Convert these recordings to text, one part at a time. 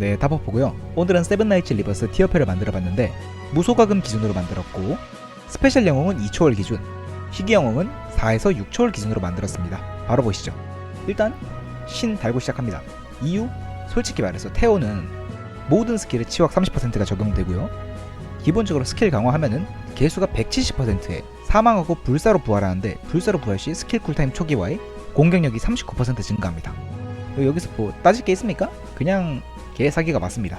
네, 다버프고요. 오늘은 세븐나이츠 리버스 티어표를 만들어봤는데 무소가금 기준으로 만들었고 스페셜 영웅은 2초월 기준, 희귀 영웅은 4에서 6초월 기준으로 만들었습니다. 바로 보시죠. 일단 신 달고 시작합니다. 이유? 솔직히 말해서 태오는 모든 스킬에 치확 30%가 적용되고요. 기본적으로 스킬 강화하면은 개수가 170%에 사망하고 불사로 부활하는데 불사로 부활 시 스킬 쿨타임 초기화에 공격력이 39% 증가합니다. 여기서 뭐 따질 게 있습니까? 그냥 개사기가 맞습니다.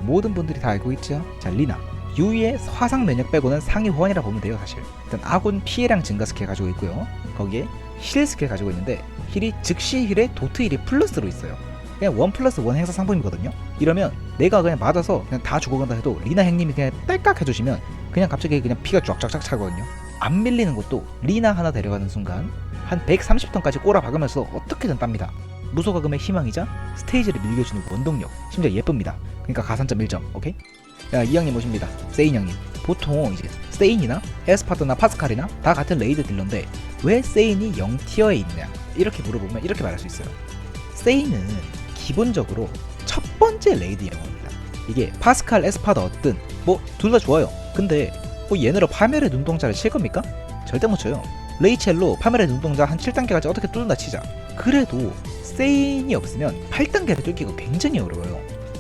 모든 분들이 다 알고 있죠? 자, 리나 유의의 화상 면역 빼고는 상위 호환이라 보면 돼요. 사실 일단 아군 피해량 증가 스킬 가지고 있고요. 거기에 힐 스킬 가지고 있는데 힐이 즉시 힐에 도트 힐이 플러스로 있어요. 그냥 1+1 행사 상품이거든요. 이러면 내가 그냥 맞아서 그냥 다 죽어간다 해도 리나 형님이 그냥 딸깍 해주시면 그냥 갑자기 그냥 피가 쫙쫙쫙 차거든요. 안 밀리는 것도 리나 하나 데려가는 순간 한 130턴까지 꼬라 박으면서 어떻게든 땁니다. 무소가금의 희망이자 스테이지를 밀겨주는 원동력, 심지어 예쁩니다. 그러니까 가산점 1점. 오케이? 야, 이 형님 모십니다. 세인 형님. 보통 이제 세인이나 에스파드나 파스칼이나 다 같은 레이드 딜러인데 왜 세인이 0티어에 있냐 이렇게 물어보면 이렇게 말할 수 있어요. 세인은 기본적으로 첫 번째 레이드 영웅입니다. 이게 파스칼, 에스파드 얻든 뭐 둘 다 좋아요. 근데 뭐 얘네로 파멸의 눈동자를 칠 겁니까? 절대 못 쳐요. 레이첼로 파멸의 눈동자 한 7단계까지 어떻게 뚫는다 치자. 그래도 세인이 없으면 8단계를 뚫기가 굉장히 어려워요.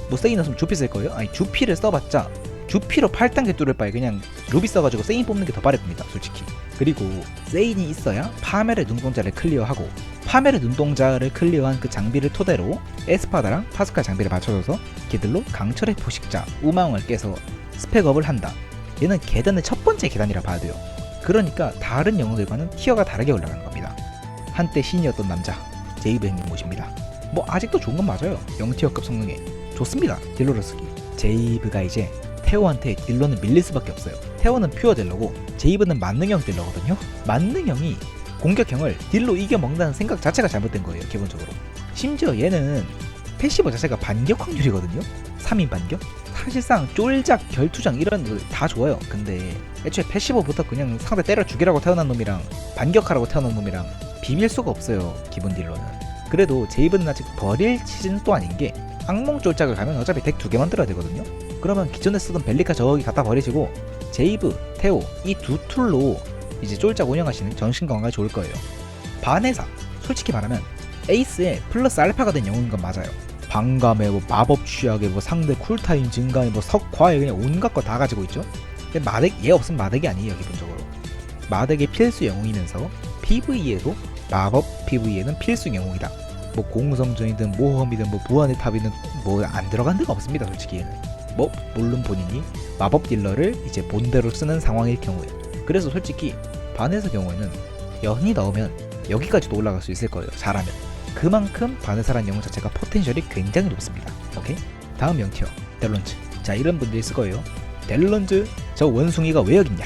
뭐 세인 없으면 주피 쓸 거예요? 아니 주피를 써봤자 주피로 8단계 뚫을 바에 그냥 루비 써가지고 세인 뽑는 게 더 빠릅니다. 솔직히. 그리고 세인이 있어야 파멸의 눈동자를 클리어하고 파멸의 눈동자를 클리어한 그 장비를 토대로 에스파다랑 파스칼 장비를 맞춰줘서 걔들로 강철의 포식자 우마왕을 깨서 스펙업을 한다. 얘는 계단의 첫 번째 계단이라 봐야 돼요. 그러니까 다른 영웅들과는 티어가 다르게 올라가는 겁니다. 한때 신이었던 남자 제이브 형님 모십니다. 뭐 아직도 좋은 건 맞아요. 0티어급 성능에 좋습니다. 딜러로 쓰기. 제이브가 이제 태오한테 딜러는 밀릴 수밖에 없어요. 태오는 퓨어 딜러고 제이브는 만능형 딜러거든요. 만능형이 공격형을 딜로 이겨먹는다는 생각 자체가 잘못된 거예요. 기본적으로. 심지어 얘는 패시브 자체가 반격 확률이거든요. 3인 반격? 사실상 쫄작, 결투장 이런 거 다 좋아요. 근데 애초에 패시브부터 그냥 상대 때려 죽이라고 태어난 놈이랑 반격하라고 태어난 놈이랑 비빌 수가 없어요. 기본 딜러는. 그래도 제이브는 아직 버릴 시즌 또 아닌 게 악몽 쫄작을 가면 어차피 덱 2개 만들어야 되거든요. 그러면 기존에 쓰던 벨리카 저기 갖다 버리시고 제이브, 태오 이 두 툴로 이제 쫄작 운영하시는 정신 건강에 좋을 거예요. 반해사 솔직히 말하면 에이스에 플러스 알파가 된 영웅인 건 맞아요. 방감에 뭐 마법 취약에 뭐 상대 쿨타임 증가에 뭐 석화에 그냥 온갖 거 다 가지고 있죠. 근데 마덱 얘 없으면 마덱이 아니에요. 기본적으로 마덱의 필수 영웅이면서 PVE에도 마법 PVE는 필수 영웅이다. 뭐 공성전이든 모험이든 뭐 무한의 탑이든 뭐 안 들어간 데가 없습니다. 솔직히 얘는 뭐 물론 본인이 마법 딜러를 이제 본대로 쓰는 상황일 경우에. 그래서 솔직히 반에서 경우에는 연이 나오면 여기까지도 올라갈 수 있을 거예요. 잘하면. 그만큼 바네사라는 영웅 자체가 포텐셜이 굉장히 높습니다. 오케이? 다음 0티어 델론즈. 자, 이런 분들이 있을 거예요. 델론즈 저 원숭이가 왜 여기 있냐?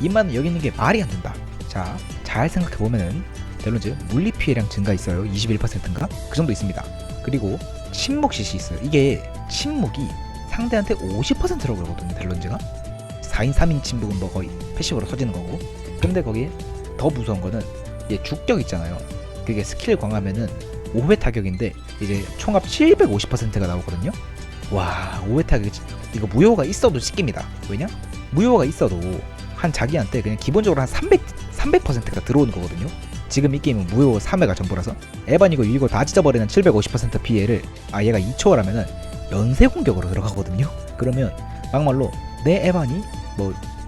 이만 여기 있는 게 말이 안 된다. 자, 잘 생각해보면은 델론즈 물리 피해량 증가 있어요. 21%인가? 그 정도 있습니다. 그리고 침묵 CC 있어요. 이게 침묵이 상대한테 50%라고 그러거든요. 델론즈가 4인 3인 침묵은 뭐 거의 패시브로 터지는 거고. 근데 거기에 더 무서운 거는 얘 죽격 있잖아요. 그게 스킬 광하면은 5회 타격인데 이제 총합 750%가 나오거든요. 와, 5회 타격 이거 무효가 있어도 찍힙니다. 왜냐? 무효가 있어도 한 자기한테 그냥 기본적으로 한 300%가 들어오는 거거든요. 지금 이 게임은 무효 3회가 전부라서 에반이고 유이고 다 찢어버리는 750% 피해를 얘가 2초월하면은 연쇄 공격으로 들어가거든요. 그러면 막말로 내 에반이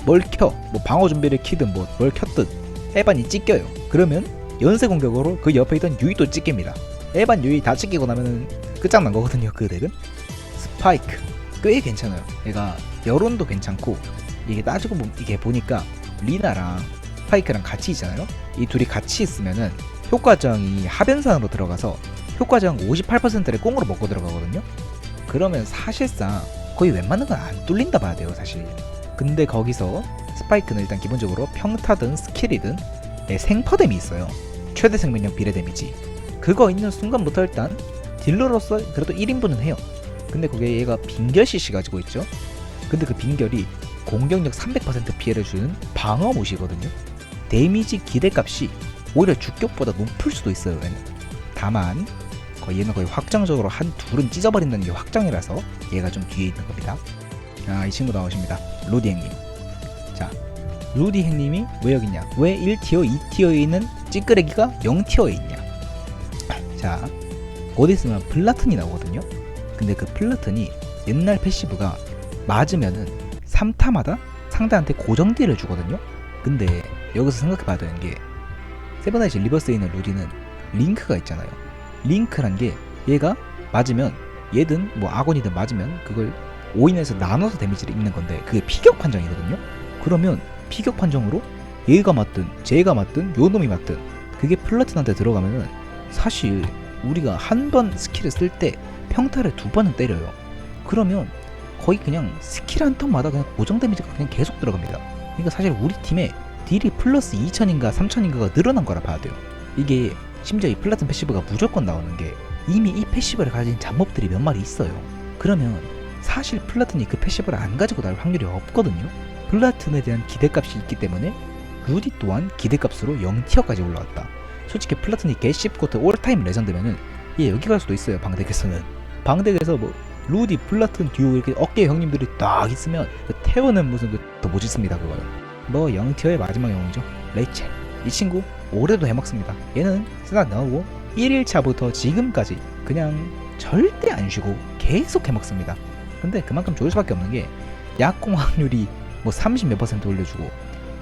뭘 켜, 뭐 방어 준비를 키든 뭐 뭘 켰든 에반이 찢겨요. 그러면 연쇄 공격으로 그 옆에 있던 유이도 찢깁니다. 에반 유이 다 찢기고 나면은 끝장난 거거든요. 그 덱은. 스파이크 꽤 괜찮아요. 얘가 여론도 괜찮고 이게 따지고 이게 보니까 리나랑 스파이크랑 같이 있잖아요. 이 둘이 같이 있으면은 효과정이 하변산으로 들어가서 효과정 58%를 꽁으로 먹고 들어가거든요. 그러면 사실상 거의 웬만한 건 안 뚫린다 봐야 돼요. 사실. 근데 거기서 스파이크는 일단 기본적으로 평타든 스킬이든 생퍼뎀이 있어요. 최대 생명력 비례 데미지. 그거 있는 순간부터 일단 딜러로서 그래도 1인분은 해요. 근데 거기에 얘가 빙결 CC 가지고 있죠. 근데 그 빙결이 공격력 300% 피해를 주는 방어 무시거든요. 데미지 기대값이 오히려 주격보다 높을 수도 있어요. 얘는. 다만 얘는 거의 확정적으로 한 둘은 찢어버린다는 게 확정이라서 얘가 좀 뒤에 있는 겁니다. 이 친구 나오십니다. 루디 행님. 자, 루디 행님이 왜 여기 있냐? 왜 1티어, 2티어에 있는 찌끄레기가 0티어에 있냐? 자, 곧 있으면 플라튼이 나오거든요. 근데 그 플라튼이 옛날 패시브가 맞으면은 3타마다 상대한테 고정 딜을 주거든요. 근데 여기서 생각해봐야 되는 게 세븐나이츠 리버스에 있는 루디는 링크가 있잖아요. 링크란 게 얘가 맞으면 얘든 뭐 아곤이든 맞으면 그걸 5인에서 나눠서 데미지를 입는 건데 그게 피격 판정이거든요. 그러면 피격 판정으로 얘가 맞든 쟤가 맞든 요 놈이 맞든 그게 플라튼한테 들어가면은 사실 우리가 한 번 스킬을 쓸 때 평타를 2번은 때려요. 그러면 거의 그냥 스킬 한 턴마다 그냥 고정 데미지가 그냥 계속 들어갑니다. 그러니까 사실 우리 팀에 딜이 플러스 2000인가 3000인가가 늘어난 거라 봐야 돼요. 이게 심지어 이 플라튼 패시브가 무조건 나오는 게 이미 이 패시브를 가진 잡몹들이 몇 마리 있어요. 그러면 사실 플라튼이 그 패시브를 안 가지고 나올 확률이 없거든요. 플라튼에 대한 기대값이 있기 때문에 루디 또한 기대값으로 0티어까지 올라왔다. 솔직히 플라튼이 개씹고트 올타임 레전드면은 얘 여기 갈 수도 있어요. 방덱에서는 방덱에서 뭐 루디 플라튼 듀오 이렇게 어깨 형님들이 딱 있으면 태우는 무슨 더 멋있습니다. 그거는 뭐 0티어의 마지막 영웅이죠. 레이첼. 이 친구 올해도 해먹습니다. 얘는 스tat 나오고 1일차부터 지금까지 그냥 절대 안 쉬고 계속 해먹습니다. 근데 그만큼 좋을 수밖에 없는 게 약공 확률이 뭐 30 몇 % 올려주고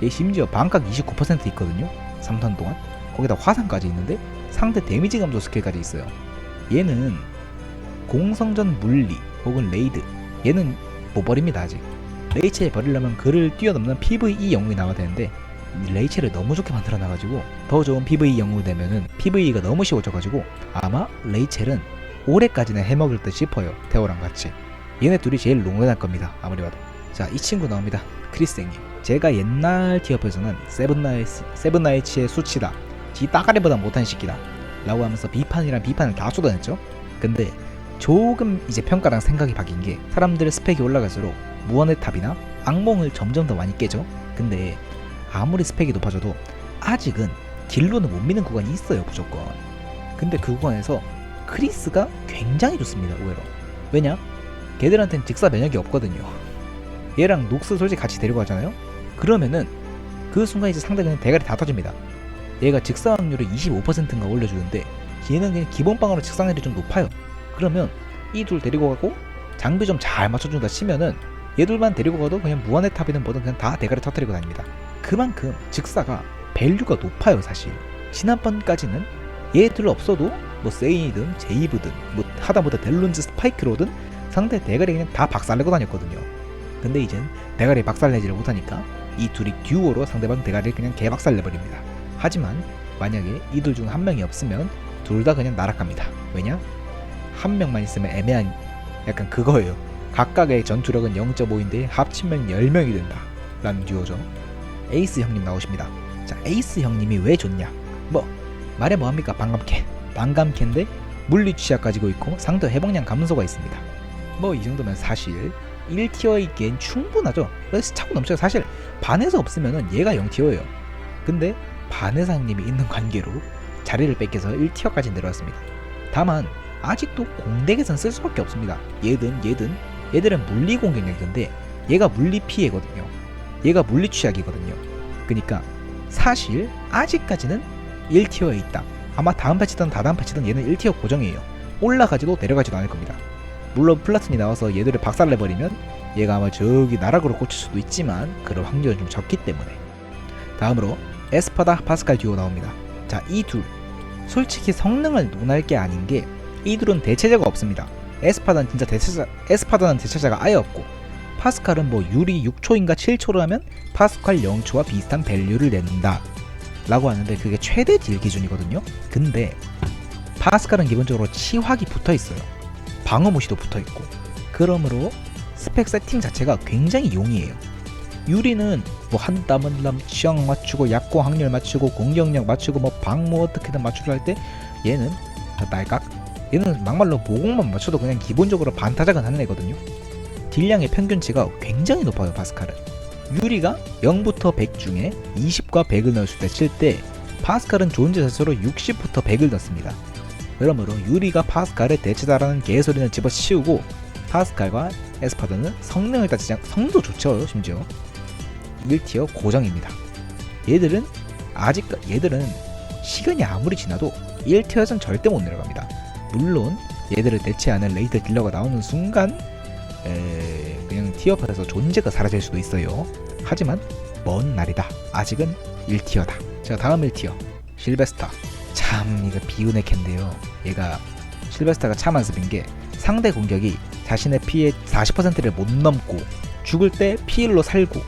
얘 심지어 반각 29% 있거든요. 3턴 동안. 거기다 화상까지 있는데 상대 데미지 감소 스킬까지 있어요. 얘는 공성전 물리 혹은 레이드 얘는 못 버립니다. 아직 레이첼 버리려면 그를 뛰어넘는 PVE 영웅이 나와야 되는데 레이첼을 너무 좋게 만들어놔가지고 더 좋은 PVE 영웅이 되면은 PVE가 너무 쉬워져가지고 아마 레이첼은 올해까지는 해먹을 듯 싶어요. 테오랑 같이 얘네 둘이 제일 롱런할 겁니다. 아무리 봐도. 자, 이 친구 나옵니다. 크리스eng님. 제가 옛날 티어에서는 세븐나이츠의 수치다, 지 따가리보다 못한 시기다 라고 하면서 비판이란 비판을 다 쏟아냈죠. 근데 조금 이제 평가랑 생각이 바뀐 게 사람들의 스펙이 올라갈수록 무한의 탑이나 악몽을 점점 더 많이 깨죠. 근데 아무리 스펙이 높아져도 아직은 딜로는 못 미는 구간이 있어요. 무조건. 근데 그 구간에서 크리스가 굉장히 좋습니다. 의외로. 왜냐? 걔들한텐 직사 면역이 없거든요. 얘랑 녹스 솔직히 같이 데리고 가잖아요. 그러면은 그 순간 이제 상대가 그냥 대가리 다 터집니다. 얘가 직사 확률을 25%인가 올려주는데 얘는 그냥 기본빵으로 직사 확률이 좀 높아요. 그러면 이 둘 데리고 가고 장비 좀 잘 맞춰준다 치면은 얘들만 데리고 가도 그냥 무한의 탑이든 뭐든 그냥 다 대가리 터뜨리고 다닙니다. 그만큼 직사가 밸류가 높아요. 사실 지난번까지는 얘들 없어도 뭐 세인이든 제이브든 뭐 하다보다 델론즈 스파이크로든 상대 대가리 그냥 다 박살내고 다녔거든요. 근데 이젠 대가리 박살내지를 못하니까 이 둘이 듀오로 상대방 대가리를 그냥 개박살내버립니다. 하지만 만약에 이들 중 한 명이 없으면 둘 다 그냥 날아갑니다. 왜냐? 한 명만 있으면 애매한 약간 그거예요. 각각의 전투력은 0.5인데 합치면 10명이 된다 라는 듀오죠. 에이스 형님 나오십니다. 자, 에이스 형님이 왜 좋냐? 뭐 말해 뭐합니까? 반감캔데 물리 취약 가지고 있고 상대 회복량 감소가 있습니다. 뭐 이 정도면 사실 1티어이기엔 충분하죠. 그래서 차고 넘쳐요. 사실 반에서 없으면은 얘가 0티어예요. 근데 반에서 형님이 있는 관계로 자리를 뺏겨서 1티어까지 내려왔습니다. 다만 아직도 공덱에선 쓸 수밖에 없습니다. 얘들은 물리 공격력인데 얘가 물리 피해거든요. 얘가 물리 취약이거든요. 그러니까 사실 아직까지는 1티어에 있다. 아마 다음 패치든 다다음 패치든 얘는 1티어 고정이에요. 올라가지도 내려가지도 않을 겁니다. 물론 플라튼이 나와서 얘들을 박살내버리면 얘가 아마 저기 나락으로 꽂힐 수도 있지만 그럴 확률은 좀 적기 때문에. 다음으로 에스파다 파스칼 듀오 나옵니다. 자, 이 둘 솔직히 성능을 논할 게 아닌 게 이 둘은 대체자가 없습니다. 에스파다는 대체자가 아예 없고 파스칼은 뭐 유리 6초인가 7초로 하면 파스칼 0초와 비슷한 밸류를 낸다 라고 하는데 그게 최대 딜 기준이거든요. 근데 파스칼은 기본적으로 치확이 붙어있어요. 방어 무시도 붙어있고 그러므로 스펙 세팅 자체가 굉장히 용이해요. 유리는 뭐 한 땀 한 땀 취향 맞추고 약공 확률 맞추고 공격력 맞추고 뭐 방무 어떻게든 맞추려 할 때 얘는 다 딸깍. 얘는 막말로 모공만 맞춰도 그냥 기본적으로 반타작은 하는 애거든요. 딜량의 평균치가 굉장히 높아요. 파스칼은 유리가 0부터 100 중에 20과 100을 넣었을 때 칠 때 파스칼은 존재 자체로 60부터 100을 넣습니다. 그러므로 유리가 파스칼의 대체자라는 개소리는 집어치우고 파스칼과 에스파드는 성능을 따지지 않고 성능도 좋죠. 심지어 1티어 고정입니다. 얘들은 시간이 아무리 지나도 1티어에선 절대 못 내려갑니다. 물론 얘들을 대체하는 레이더 딜러가 나오는 순간 그냥 티어팟에서 존재가 사라질 수도 있어요. 하지만 먼 날이다. 아직은 1티어다. 자, 다음 1티어 실베스타. 참 이거 비운의 캔데요. 얘가 실베스타가 참 안습인 게 상대 공격이 자신의 피해 40%를 못 넘고 죽을 때 피일로 살고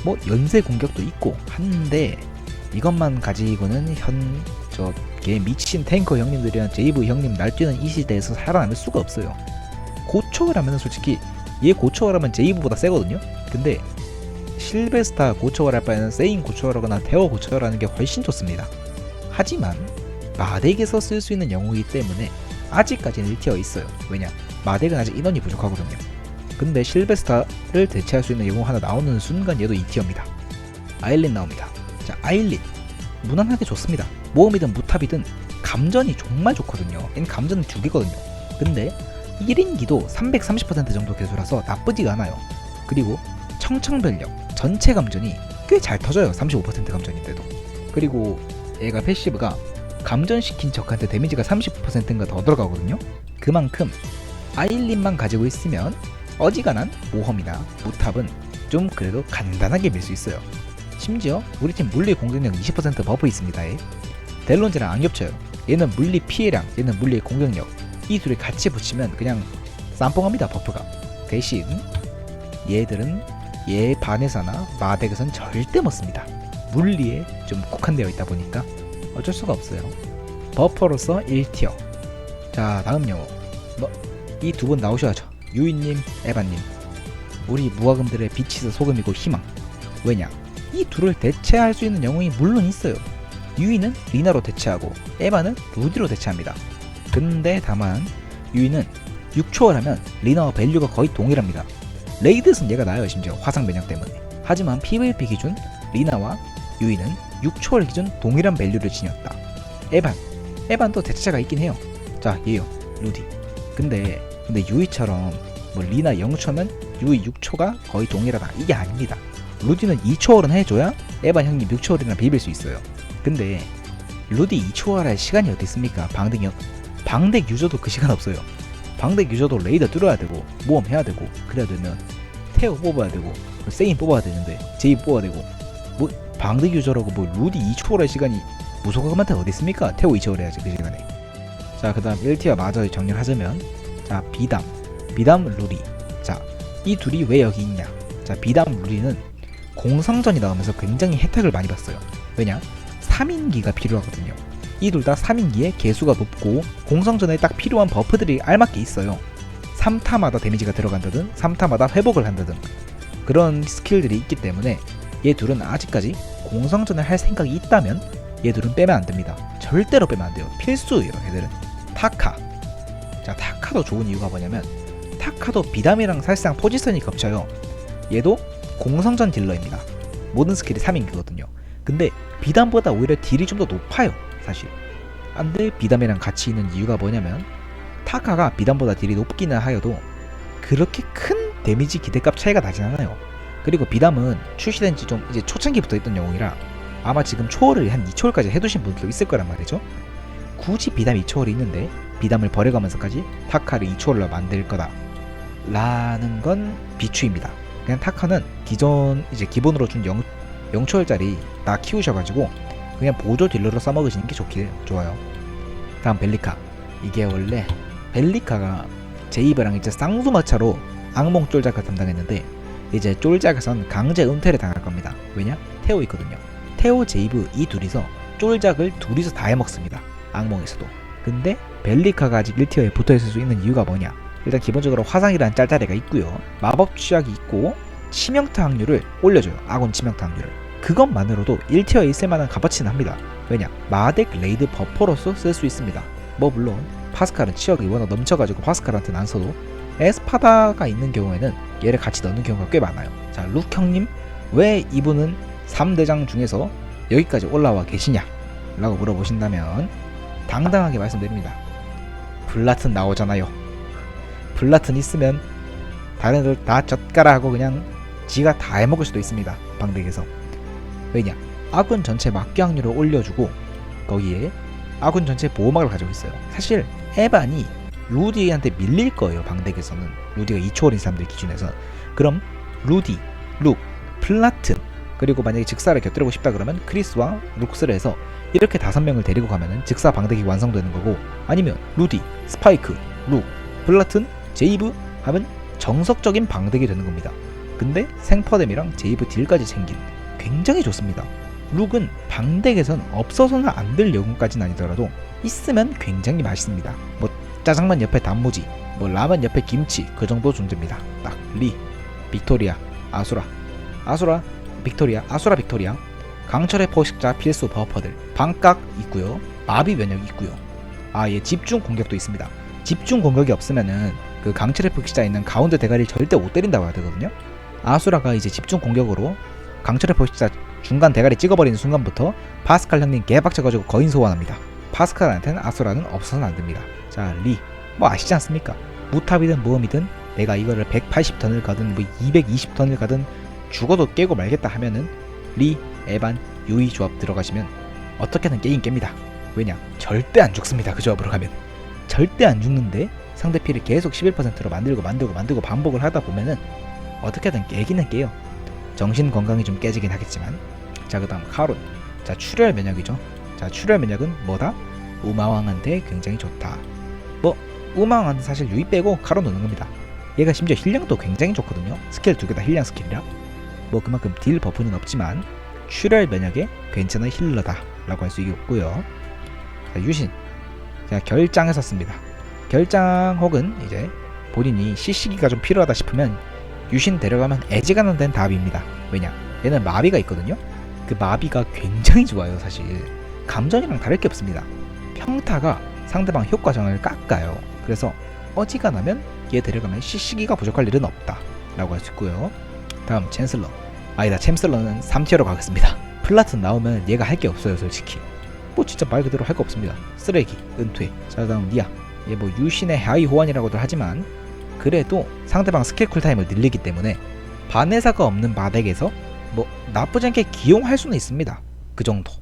뭐 연쇄 공격도 있고 한데 이것만 가지고는 저게 미친 탱커 형님들이랑 제이브 형님 날뛰는 이 시대에서 살아남을 수가 없어요. 고초월 하면 솔직히 얘 고초월 하면 제이브보다 세거든요. 근데 실베스타 고초월 할 바에는 세인 고초월 하거나 테어 고초월 하는 게 훨씬 좋습니다. 하지만 마덱에서 쓸 수 있는 영웅이기 때문에 아직까지는 1티어 있어요. 왜냐? 마덱은 아직 인원이 부족하거든요. 근데 실베스타를 대체할 수 있는 영웅 하나 나오는 순간 얘도 2티어입니다. 아일린 나옵니다. 자, 아일린 무난하게 좋습니다. 모험이든 무탑이든 감전이 정말 좋거든요. 얘는 감전은 2개거든요. 근데 1인기도 330% 정도 개수라서 나쁘지가 않아요. 그리고 청청별력 전체 감전이 꽤 잘 터져요. 35% 감전인데도. 그리고 얘가 패시브가 감전시킨 적한테 데미지가 30%인가 더 들어가거든요. 그만큼 아일린만 가지고 있으면 어지간한 모험이나 무탑은 좀 그래도 간단하게 밀 수 있어요. 심지어 우리 팀 물리 공격력 20% 버프 있습니다. 델론즈랑 안 겹쳐요. 얘는 물리 피해량, 얘는 물리 공격력, 이 둘이 같이 붙이면 그냥 쌈뽕합니다. 버프가. 대신 얘들은 얘 반에서나 마덱에선 절대 못 씁니다. 물리에 좀 국한되어 있다 보니까 어쩔 수가 없어요. 버퍼로서 1티어. 자, 다음 영웅 이 두 분 나오셔야죠. 유이님, 에바님. 우리 무화금들의 빛이서 소금이고 희망. 왜냐? 이 둘을 대체할 수 있는 영웅이 물론 있어요. 유이는 리나로 대체하고 에바는 루디로 대체합니다. 근데 다만 유이는 6초월 하면 리나와 밸류가 거의 동일합니다. 레이드에선 얘가 나아요. 심지어 화상 면역 때문에. 하지만 PVP 기준 리나와 유이는 6초월 기준 동일한 밸류를 지녔다. 에반도 대체자가 있긴 해요. 자, 얘요. 루디. 근데 유이처럼 뭐 리나 0초면 유이 6초가 거의 동일하다. 이게 아닙니다. 루디는 2초월은 해줘야 에반 형님 6초월이나 비빌 수 있어요. 근데 루디 2초월 할 시간이 어디 있습니까? 방덱 유저도 그 시간 없어요. 방덱 유저도 레이더 뚫어야 되고 모험 해야 되고 그래야 되면 테오 뽑아야 되고 세인 뽑아야 되는데 제이 뽑아야 되고 뭐 방덱 유저라고 뭐 루디 2초월 할 시간이 무소가금한테 어디 있습니까? 테오 2초월 해야지 그 시간에. 자, 그 다음 1티어 마저 정리를 하자면, 자, 비담 루리. 자, 이 둘이 왜 여기 있냐? 자, 비담 루리는 공성전이 나오면서 굉장히 혜택을 많이 봤어요. 왜냐? 3인기가 필요하거든요. 이 둘 다 3인기에 개수가 높고 공성전에 딱 필요한 버프들이 알맞게 있어요. 3타마다 데미지가 들어간다든 3타마다 회복을 한다든 그런 스킬들이 있기 때문에 얘 둘은 아직까지 공성전을 할 생각이 있다면 얘 둘은 빼면 안됩니다. 절대로 빼면 안돼요. 필수예요. 얘들은. 타카. 자, 타카도 좋은 이유가 뭐냐면 타카도 비담이랑 사실상 포지션이 겹쳐요. 얘도 공성전 딜러입니다. 모든 스킬이 3인기거든요. 근데 비담보다 오히려 딜이 좀 더 높아요. 사실. 안돼 비담이랑 같이 있는 이유가 뭐냐면 타카가 비담보다 딜이 높기는 하여도 그렇게 큰 데미지 기대값 차이가 나진 않아요. 그리고 비담은 출시된 지 좀 이제 초창기부터 있던 영웅이라 아마 지금 초월을 한 2초월까지 해두신 분들도 있을 거란 말이죠. 굳이 비담 2초월이 있는데 비담을 버려가면서까지 타카를 2초월로 만들 거다 라는 건 비추입니다. 그냥 타카는 기존 이제 기본으로 준 0초월짜리 다 키우셔가지고 그냥 보조 딜러로 써먹으시는 게 좋아요. 다음 벨리카. 이게 원래 벨리카가 제이브랑 이제 쌍두마차로 악몽 쫄작을 담당했는데 이제 쫄작에선 강제 은퇴를 당할 겁니다. 왜냐? 테오 있거든요. 테오 제이브 이 둘이서 쫄작을 둘이서 다 해먹습니다. 악몽에서도. 근데 벨리카가 아직 1티어에 붙어있을 수 있는 이유가 뭐냐? 일단 기본적으로 화상이라는 짤짤이가 있고요. 마법 취약이 있고 치명타 확률을 올려줘요. 아군 치명타 확률을. 그것만으로도 1티어에 있을만한 값어치는 합니다. 왜냐? 마덱 레이드 버퍼로서 쓸 수 있습니다. 뭐 물론 파스칼은 치역이 워낙 넘쳐가지고 파스칼한테는 안 써도 에스파다가 있는 경우에는 얘를 같이 넣는 경우가 꽤 많아요. 자, 룩 형님 왜 이분은 3대장 중에서 여기까지 올라와 계시냐? 라고 물어보신다면 당당하게 말씀드립니다. 블라튼 나오잖아요. 블라튼 있으면 다른 애들 다 젓가라 하고 그냥 지가 다 해먹을 수도 있습니다. 방덱에서. 왜냐? 아군 전체 막기 확률을 올려주고 거기에 아군 전체 보호막을 가지고 있어요. 사실 에반이 루디한테 밀릴 거예요. 방덱에서는 루디가 2초월인 사람들 기준에서. 그럼 루디, 룩, 플라튼 그리고 만약에 즉사를 곁들이고 싶다 그러면 크리스와 룩스를 해서 이렇게 5명을 데리고 가면은 즉사 방덱이 완성되는 거고, 아니면 루디, 스파이크, 룩, 플라튼, 제이브 하면 정석적인 방덱이 되는 겁니다. 근데 생퍼뎀이랑 제이브 딜까지 챙긴 굉장히 좋습니다. 룩은 방덱에선 없어서는 안 될 영웅까지는 아니더라도 있으면 굉장히 맛있습니다. 뭐 짜장면 옆에 단무지, 뭐 라면 옆에 김치, 그 정도 존재입니다. 딱 리, 빅토리아, 아수라, 빅토리아, 아수라 빅토리아, 강철의 포식자 필수 버퍼들, 반각 있고요, 마비 면역 있고요. 얘 집중 공격도 있습니다. 집중 공격이 없으면은 그 강철의 포식자에 있는 가운데 대가리를 절대 못 때린다고 해야 되거든요. 아수라가 이제 집중 공격으로 강철의 포식자 중간 대가리 찍어버리는 순간부터 파스칼 형님 개박쳐가지고 거인 소환합니다. 파스칼한테는 아수라는 없어서는 안됩니다. 자, 리, 뭐 아시지 않습니까? 무탑이든 모험이든 내가 이거를 180턴을 가든 뭐 220턴을 가든 죽어도 깨고 말겠다 하면은 리, 에반, 유이 조합 들어가시면 어떻게든 깨긴 깹니다. 왜냐? 절대 안 죽습니다. 그 조합으로 가면 절대 안 죽는데 상대 피를 계속 11%로 만들고 반복을 하다 보면은 어떻게든 깨기는 깨요. 정신 건강이 좀 깨지긴 하겠지만. 자, 그 다음 카론. 자, 출혈 면역이죠. 자, 출혈 면역은 뭐다? 우마왕한테 굉장히 좋다. 뭐 우마왕한테 사실 유이 빼고 카론 넣는 겁니다. 얘가 심지어 힐량도 굉장히 좋거든요. 스킬 2개 다 힐량 스킬이라 뭐 그만큼 딜 버프는 없지만 출혈 면역에 괜찮은 힐러다 라고 할 수 있고요. 자, 유신. 자, 결장을 썼습니다. 결장 혹은 이제 본인이 CC기가 좀 필요하다 싶으면 유신 데려가면 애지간한 된 답입니다. 왜냐? 얘는 마비가 있거든요. 그 마비가 굉장히 좋아요. 사실 감전이랑 다를 게 없습니다. 평타가 상대방 효과정을 깎아요. 그래서 어지간하면 얘 데려가면 CC기가 부족할 일은 없다 라고 할 수 있고요. 다음 챈슬러. 아니다, 챈슬러는 3티어로 가겠습니다. 플라튼 나오면 얘가 할 게 없어요. 솔직히 뭐 진짜 말 그대로 할 거 없습니다. 쓰레기, 은퇴. 자, 다음 니아. 얘 뭐 유신의 하위 호환이라고도 하지만 그래도 상대방 스킬 쿨타임을 늘리기 때문에 반해사가 없는 바덱에서 뭐 나쁘지 않게 기용할 수는 있습니다. 그 정도.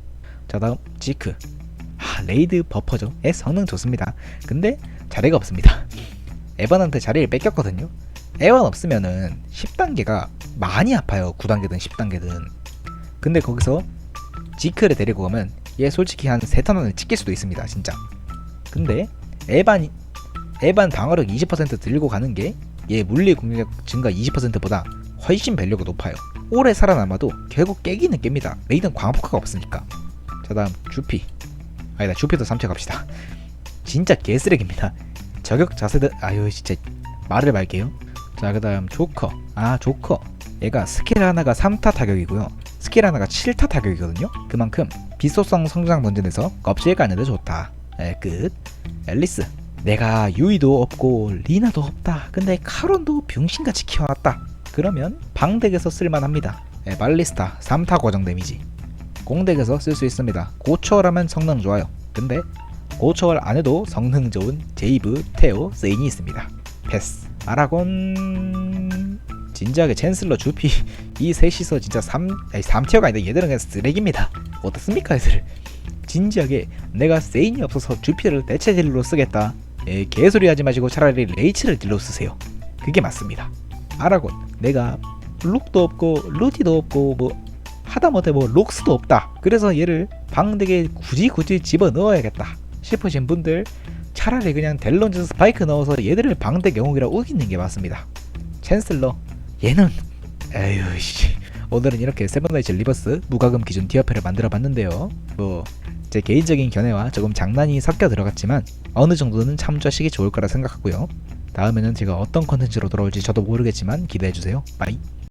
자, 다음 지크. 레이드 버퍼죠. 애 성능 좋습니다. 근데 자리가 없습니다. 에반한테 자리를 뺏겼거든요. 에반 없으면은 10단계가 많이 아파요. 9단계든 10단계든. 근데 거기서 지크를 데리고 가면 얘 솔직히 한 3턴 안에 찍힐 수도 있습니다. 진짜. 근데 에반 방어력 20% 들고 가는 게 얘 물리 공격 증가 20%보다 훨씬 밸류가 높아요. 오래 살아남아도 결국 깨기는 깹니다. 레이드는 광폭화가 없으니까. 자, 다음 주피. 아니다, 주피도 3차 갑시다. 진짜 개쓰레기입니다. 저격 자세들 진짜 말을 말게요. 자, 그 다음 조커. 조커. 얘가 스킬 하나가 3타 타격이고요. 스킬 하나가 7타 타격이거든요. 그만큼 비소성 성장 던전에서 껍질 까는데 좋다. 끝. 앨리스. 내가 유이도 없고 리나도 없다. 근데 카론도 병신같이 키워놨다. 그러면 방덱에서 쓸만합니다. 발리스타 3타 고정 데미지. 공덱에서 쓸 수 있습니다. 고초월하면 성능 좋아요. 근데 고초월 안해도 성능 좋은 제이브, 테오, 세인이 있습니다. 패스. 아라곤. 진지하게 챈슬러, 주피 이 셋이서 진짜 3티어가 아니다. 얘들은 그냥 쓰레기입니다. 어떻습니까 얘들. 진지하게 내가 세인이 없어서 주피를 대체 딜로 쓰겠다. 개소리 하지 마시고 차라리 레이첼을 딜로 쓰세요. 그게 맞습니다. 아라곤. 내가 룩도 없고 루디도 없고 뭐 하다못해 뭐 록스도 없다. 그래서 얘를 방덱에 굳이 집어넣어야겠다 싶으신 분들 차라리 그냥 델론즈 스파이크 넣어서 얘들을 방덱 영웅이라 우기는 게 맞습니다. 챈슬러. 얘는 오늘은 이렇게 세븐나이츠 리버스 무과금 기준 티어표를 만들어봤는데요. 뭐 제 개인적인 견해와 조금 장난이 섞여 들어갔지만 어느 정도는 참조하시기 좋을 거라 생각하고요. 다음에는 제가 어떤 컨텐츠로 돌아올지 저도 모르겠지만 기대해주세요. 빠이.